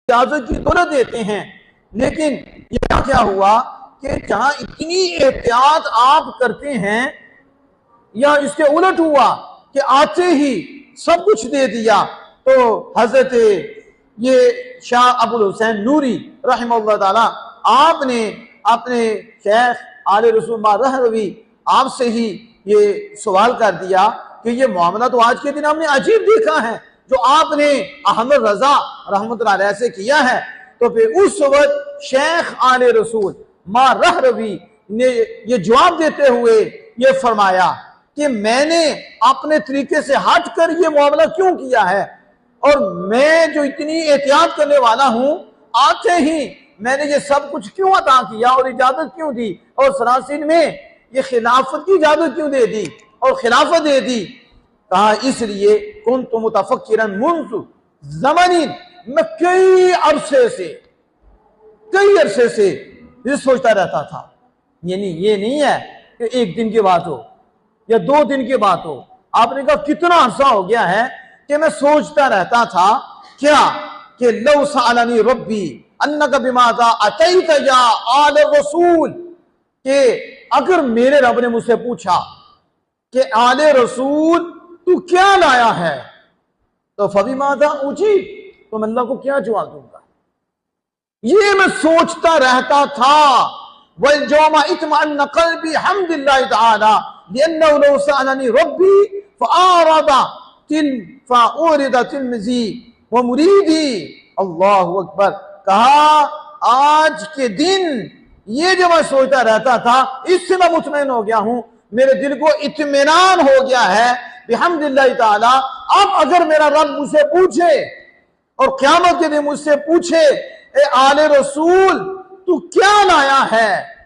इजाजत की जरूरत देते हैं। लेकिन यहाँ क्या हुआ कि जहां इतनी एहतियात आप करते हैं, या इसके उलट हुआ कि आते ही सब कुछ दे दिया। तो हजरत ये शाह अबुल हुसैन नूरी रहमतुल्लाह ताला, आपने अपने शेख आले रसूल रहवी आपसे ही ये सवाल कर दिया कि ये मामला तो आज के दिन हमने अजीब देखा है जो आपने अहमद रजा रहमतुल्लाह अलैह से किया है। तो फिर उस वक्त शेख आले रसूल रहवी ने ये जवाब देते हुए ये फरमाया कि मैंने अपने तरीके से हट कर ये मामला क्यों किया है, और मैं जो इतनी एहतियात करने वाला हूं, आते ही मैंने ये सब कुछ क्यों अता किया और इजाजत क्यों दी, और सरासिन में ये खिलाफत की इजाजत क्यों दे दी और खिलाफत दे दी। कहा इसलिए कुन तो मुतफक्किरन मुंज़ ज़मानिन, मैं कई अरसे से ये सोचता रहता था। यानी ये नहीं है कि एक दिन की बात हो या 2 दिन की बात हो। आपने कहा कितना अरसा हो गया है कि मैं सोचता रहता था क्या कि लौ सअलनी रब्बी अन्नका बिमाज़ा अतैत या आल रसूल, कि अगर मेरे रब ने मुझसे पूछा कि आले रसूल तू क्या लाया है, तो फबिमाज़ा उजीब, तो मैं अल्लाह को क्या जवाब दूंगा। ये मैं सोचता रहता था। वल यौमा इत्मअन्ना क़ल्बी हम्दिल्लाहि तआला लिअन्नहु लौ सअलनी रब्बी फ़अरदा फ़अरिदा तिलमिज़ी व मुरीदी। अल्लाहु अकबर। कहा आज के दिन ये जो मैं सोचता रहता था, इससे मैं मुतमईन हो गया हूं, मेरे दिल को इत्मीनान हो गया है बिहम्दिल्लाहि ताला। अब अगर मेरा रब मुझसे पूछे और क़यामत के दिन मुझसे पूछे ए आले रसूल तू क्या लाया है,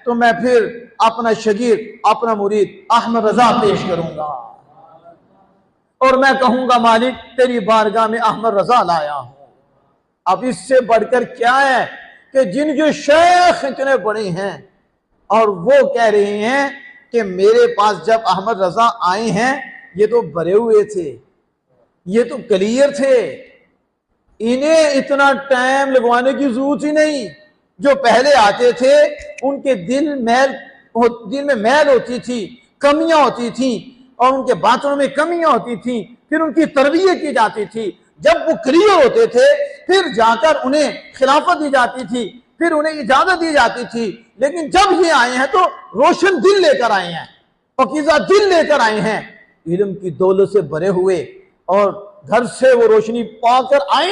तो मैं फिर अपना शगीर, अपना मुरीद अहमद रजा पेश करूंगा और मैं कहूंगा मालिक तेरी बारगाह में अहमद रजा लाया हूं। अब इससे बढ़कर क्या है कि जिनके शेख इतने बड़े हैं और वो कह रहे हैं कि मेरे पास जब अहमद रजा आए हैं, ये तो भरे हुए थे, ये तो क्लियर थे, इन्हें इतना टाइम लगवाने की जरूरत ही नहीं। जो पहले आते थे उनके दिल में मैल होती थी, कमियां होती थी, और उनके बातों में कमियां होती थी, फिर उनकी तरबियत की जाती थी। जब वो क्लियर होते थे फिर जाकर उन्हें खिलाफत दी जाती थी, फिर उन्हें इजाजत दी जाती थी। लेकिन जब ये आए हैं तो रोशन दिल लेकर आए हैं, पकीज़ा दिल लेकर आए हैं, इल्म की दौलत से भरे हुए, और घर से वो रोशनी पाकर आए।